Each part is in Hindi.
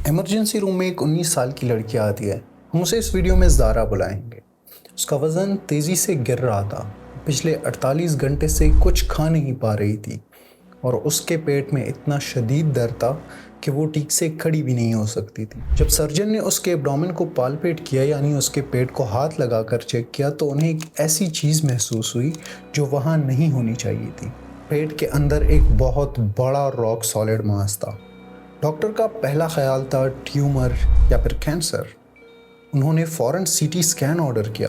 इमरजेंसी रूम में एक 19 साल की लड़की आती है। हम उसे इस वीडियो में ज़ारा बुलाएंगे। उसका वज़न तेज़ी से गिर रहा था। पिछले 48 घंटे से कुछ खा नहीं पा रही थी और उसके पेट में इतना शदीद दर्द था कि वो ठीक से खड़ी भी नहीं हो सकती थी। जब सर्जन ने उसके एब्डोमेन को पालपेट किया यानी उसके पेट को हाथ लगाकर चेक किया तो उन्हें एक ऐसी चीज़ महसूस हुई जो वहाँ नहीं होनी चाहिए थी। पेट के अंदर एक बहुत बड़ा रॉक सॉलिड मांस था। डॉक्टर का पहला ख्याल था ट्यूमर या फिर कैंसर। उन्होंने फ़ौरन सीटी स्कैन ऑर्डर किया,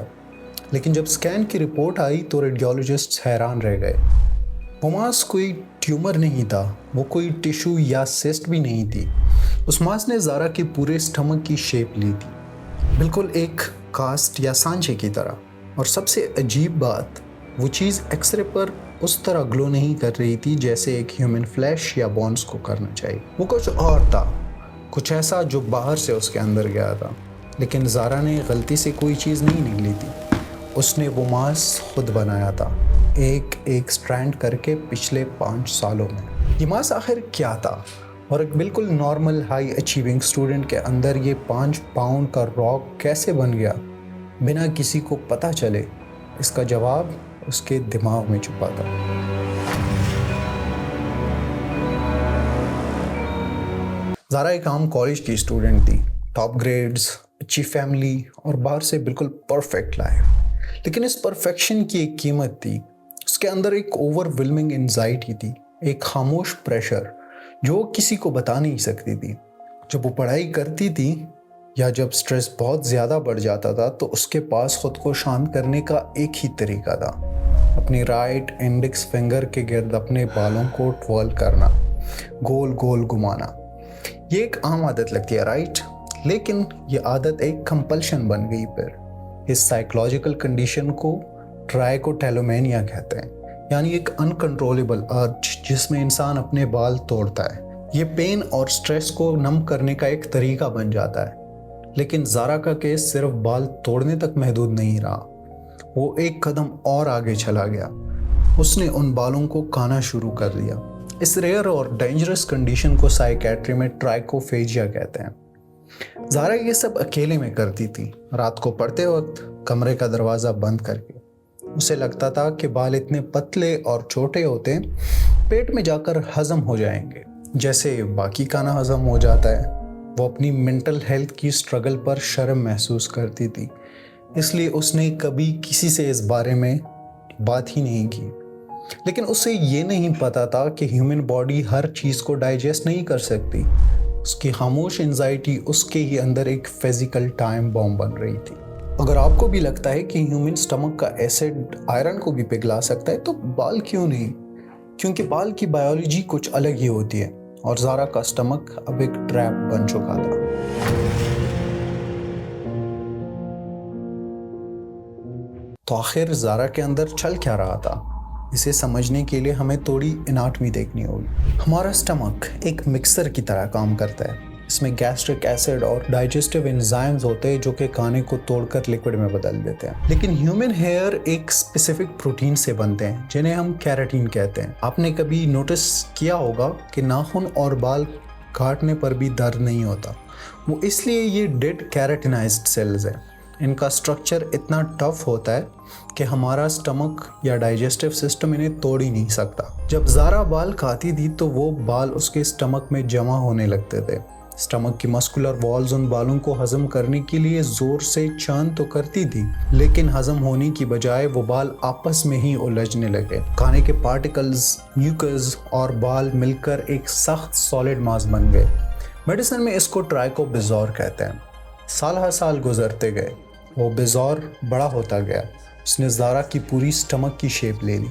लेकिन जब स्कैन की रिपोर्ट आई तो रेडियोलॉजिस्ट हैरान रह गए। वो मांस कोई ट्यूमर नहीं था, वो कोई टिश्यू या सिस्ट भी नहीं थी। उस मांस ने ज़ारा के पूरे स्टमक की शेप ली थी, बिल्कुल एक कास्ट या सांचे की तरह। और सबसे अजीब बात, वो चीज़ एक्सरे पर उस तरह ग्लो नहीं कर रही थी जैसे एक ह्यूमन फ्लैश या बोन्स को करना चाहिए। वो कुछ और था, कुछ ऐसा जो बाहर से उसके अंदर गया था। लेकिन ज़ारा ने गलती से कोई चीज़ नहीं निकली थी, उसने वो मांस खुद बनाया था, एक एक स्ट्रैंड करके पिछले 5 सालों में। ये मांस आखिर क्या था और एक बिल्कुल नॉर्मल हाई अचीविंग स्टूडेंट के अंदर ये 5 पाउंड का रॉक कैसे बन गया बिना किसी को पता चले? इसका जवाब उसके दिमाग में छुपा था। ज़ारा एक आम कॉलेज की स्टूडेंट थी, टॉप ग्रेड्स, अच्छी फैमिली और बाहर से बिल्कुल परफेक्ट लाइफ। लेकिन इस परफेक्शन की एक कीमत थी। उसके अंदर एक ओवरवेलमिंग एंजाइटी थी, एक खामोश प्रेशर जो किसी को बता नहीं सकती थी। जब वो पढ़ाई करती थी या जब स्ट्रेस बहुत ज़्यादा बढ़ जाता था तो उसके पास खुद को शांत करने का एक ही तरीका था, अपनी राइट इंडेक्स फिंगर के गिर्द अपने बालों को ट्विर्ल करना, गोल गोल घुमाना। ये एक आम आदत लगती है, राइट? लेकिन ये आदत एक कंपल्शन बन गई। फिर इस साइकोलॉजिकल कंडीशन को ट्राइकोटैलोमेनिया कहते हैं, यानी एक अनकंट्रोलेबल अर्ज जिसमें इंसान अपने बाल तोड़ता है। ये पेन और स्ट्रेस को नम करने का एक तरीका बन जाता है। लेकिन ज़ारा का केस सिर्फ बाल तोड़ने तक महदूद नहीं रहा, वो एक कदम और आगे चला गया। उसने उन बालों को खाना शुरू कर दिया। इस रेयर और डेंजरस कंडीशन को साइकेट्री में ट्राइकोफेजिया कहते हैं। ज़ारा ये सब अकेले में करती थी, रात को पढ़ते वक्त कमरे का दरवाज़ा बंद करके। उसे लगता था कि बाल इतने पतले और छोटे होते पेट में जाकर हजम हो जाएंगे, जैसे बाकी खाना हजम हो जाता है। वो अपनी मेंटल हेल्थ की स्ट्रगल पर शर्म महसूस करती थी, इसलिए उसने कभी किसी से इस बारे में बात ही नहीं की। लेकिन उसे ये नहीं पता था कि ह्यूमन बॉडी हर चीज़ को डाइजेस्ट नहीं कर सकती। उसकी खामोश एंजाइटी उसके ही अंदर एक फिजिकल टाइम बॉम्ब बन रही थी। अगर आपको भी लगता है कि ह्यूमन स्टमक का एसिड आयरन को भी पिघला सकता है तो बाल क्यों नहीं? क्योंकि बाल की बायोलॉजी कुछ अलग ही होती है और ज़ारा का स्टमक अब एक ट्रैप बन चुका था। तो आखिर ज़ारा के अंदर चल क्या रहा था? इसे समझने के लिए हमें थोड़ी एनाटॉमी देखनी होगी। हमारा स्टमक एक मिक्सर की तरह काम करता है। इसमें गैस्ट्रिक एसिड और डाइजेस्टिव एंजाइम्स होते हैं जो कि खाने को तोड़कर लिक्विड में बदल देते हैं। लेकिन ह्यूमन हेयर एक स्पेसिफिक प्रोटीन से बनते हैं जिन्हें हम केराटिन कहते हैं। आपने कभी नोटिस किया होगा कि नाखून और बाल काटने पर भी दर्द नहीं होता? वो इसलिए ये डेड केराटिनाइज्ड सेल्स हैं। इनका स्ट्रक्चर इतना टफ होता है कि हमारा स्टमक या डाइजेस्टिव सिस्टम इन्हें तोड़ ही नहीं सकता। जब ज़ारा बाल खाती थी तो वो बाल उसके स्टमक में जमा होने लगते थे। स्टमक की मस्कुलर वॉल्स उन बालों को हजम करने के लिए ज़ोर से चर्न तो करती थी, लेकिन हजम होने की बजाय वो बाल आपस में ही उलझने लगे। खाने के पार्टिकल्स, म्यूकस और बाल मिलकर एक सख्त सॉलिड मास बन गए। मेडिसिन में इसको ट्राइकोबिजोर कहते हैं। साल हर साल गुजरते गए, वो बिजोर बड़ा होता गया। उसने ज़ारा की पूरी स्टमक की शेप ले ली।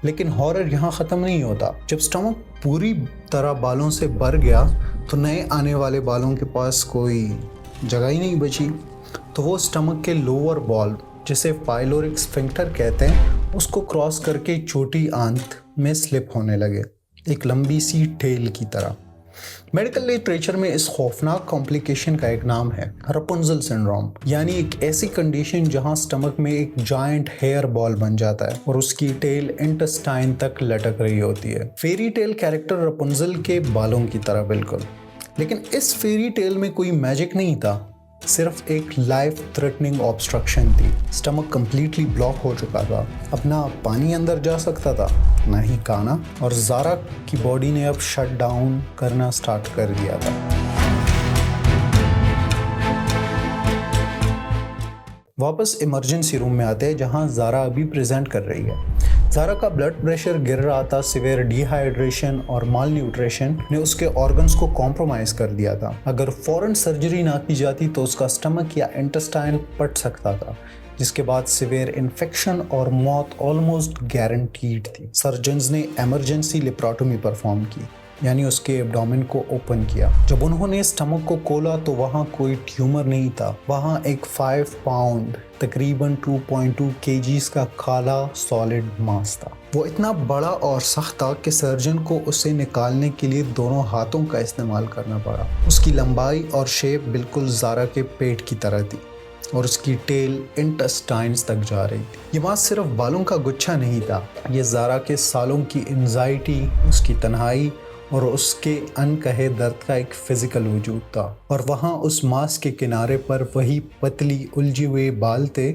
लेकिन हॉरर यहाँ ख़त्म नहीं होता। जब स्टमक पूरी तरह बालों से भर गया तो नए आने वाले बालों के पास कोई जगह ही नहीं बची। तो वो स्टमक के लोअर बॉल, जिसे पाइलोरिक स्फिंक्टर कहते हैं, उसको क्रॉस करके छोटी आंत में स्लिप होने लगे, एक लंबी सी टेल की तरह। मेडिकल लिटरेचर में इस खौफनाक कॉम्प्लिकेशन का एक नाम है रपुंजल सिंड्रोम, यानी एक ऐसी कंडीशन जहां स्टमक में एक जायंट हेयर बॉल बन जाता है और उसकी टेल इंटेस्टाइन तक लटक रही होती है। फेरी टेल कैरेक्टर रपुंजल के बालों की तरह बिल्कुल। लेकिन इस फेरी टेल में कोई मैजिक नहीं था, सिर्फ एक लाइफ थ्रेटनिंग ऑब्स्ट्रक्शन थी। स्टमक कंप्लीटली ब्लॉक हो चुका था, अपना पानी अंदर जा सकता था, ना ही खाना, और ज़ारा की बॉडी ने अब शट डाउन करना स्टार्ट कर दिया था। वापस इमरजेंसी रूम में आते हैं जहां ज़ारा अभी प्रेजेंट कर रही है। ज़ारा का ब्लड प्रेशर गिर रहा था, सिवियर डिहाइड्रेशन और माल न्यूट्रिशन ने उसके ऑर्गन्स को कॉम्प्रोमाइज कर दिया था। अगर फौरन सर्जरी ना की जाती तो उसका स्टमक या इंटेस्टाइन फट सकता था, जिसके बाद सिवियर इन्फेक्शन और मौत ऑलमोस्ट गारंटीड थी। सर्जन्स ने इमरजेंसी लेप्रोटोमी परफॉर्म की, यानी उसके एब्डोमेन को ओपन किया। जब उन्होंने स्टमक को खोला तो वहाँ कोई ट्यूमर नहीं था, वहाँ एक 5 पाउंड तकरीबन 2.2 kgs का काला सॉलिड मांस था। वो इतना बड़ा और सख्त था कि सर्जन को उसे निकालने के लिए दोनों हाथों का इस्तेमाल करना पड़ा। उसकी लंबाई और शेप बिल्कुल ज़ारा के पेट की तरह थी और उसकी टेल इंटेस्टाइन्स तक जा रही थी। ये मांस सिर्फ बालों का गुच्छा नहीं था, ये ज़ारा के सालों की एंजाइटी, उसकी तन्हाई और उसके अनकहे दर्द का एक फिजिकल वजूद था। और वहाँ उस मांस के किनारे पर वही पतली उलझे हुए बाल थे,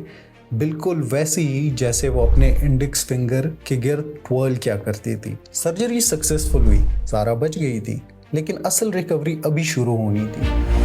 बिल्कुल वैसे ही जैसे वो अपने इंडेक्स फिंगर के गिर्द ट्वर्ल किया करती थी। सर्जरी सक्सेसफुल हुई, ज़ारा बच गई थी, लेकिन असल रिकवरी अभी शुरू होनी थी।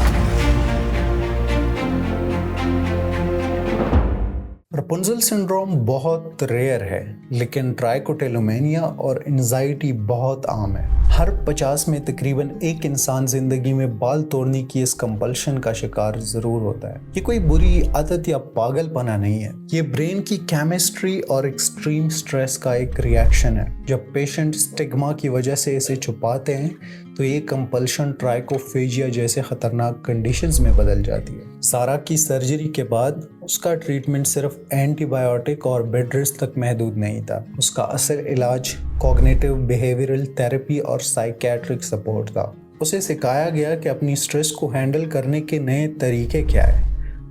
रपुंज़ल सिंड्रोम बहुत रेयर है, लेकिन ट्राइकोटिलोमेनिया और एंजाइटी बहुत आम है। हर 50 में तकरीबन एक इंसान जिंदगी में बाल तोड़ने की इस कंपल्शन का शिकार जरूर होता है। ये कोई बुरी आदत या पागलपना नहीं है, ये ब्रेन की केमिस्ट्री और एक्सट्रीम स्ट्रेस का एक रिएक्शन है। जब पेशेंट स्टिग्मा की वजह से इसे छुपाते हैं तो ये कंपल्शन ट्राइकोफेजिया जैसे खतरनाक कंडीशंस में बदल जाती है। ज़ारा की सर्जरी के बाद उसका ट्रीटमेंट सिर्फ एंटीबायोटिक और बेड रेस्ट तक महदूद नहीं था। उसका असल इलाज कॉग्निटिव बिहेवियरल थेरेपी और साइकियाट्रिक सपोर्ट था। उसे सिखाया गया कि अपनी स्ट्रेस को हैंडल करने के नए तरीके क्या है।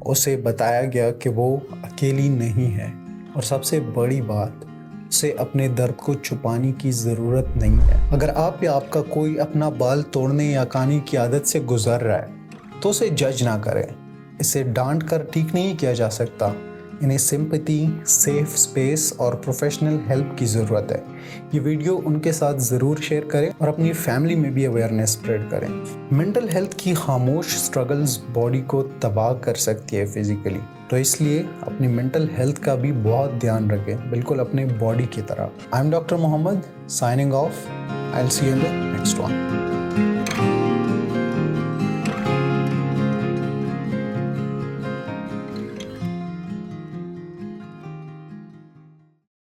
उसे बताया गया कि वो अकेली नहीं है, और सबसे बड़ी बात, उसे अपने दर्द को छुपाने की ज़रूरत नहीं है। अगर आप या आपका कोई अपना बाल तोड़ने या खाने की आदत से गुजर रहा है तो उसे जज ना करें। इसे डांट कर ठीक नहीं किया जा सकता। इन्हें सिंपैथी, सेफ स्पेस और प्रोफेशनल हेल्प की ज़रूरत है। ये वीडियो उनके साथ ज़रूर शेयर करें और अपनी फैमिली में भी अवेयरनेस स्प्रेड करें। मेंटल हेल्थ की खामोश स्ट्रगल्स बॉडी को तबाह कर सकती है फिजिकली, तो इसलिए अपनी मेंटल हेल्थ का भी बहुत ध्यान रखें, बिल्कुल अपने बॉडी की तरह। I am doctor Mohammad, signing off. I will see you in the next one.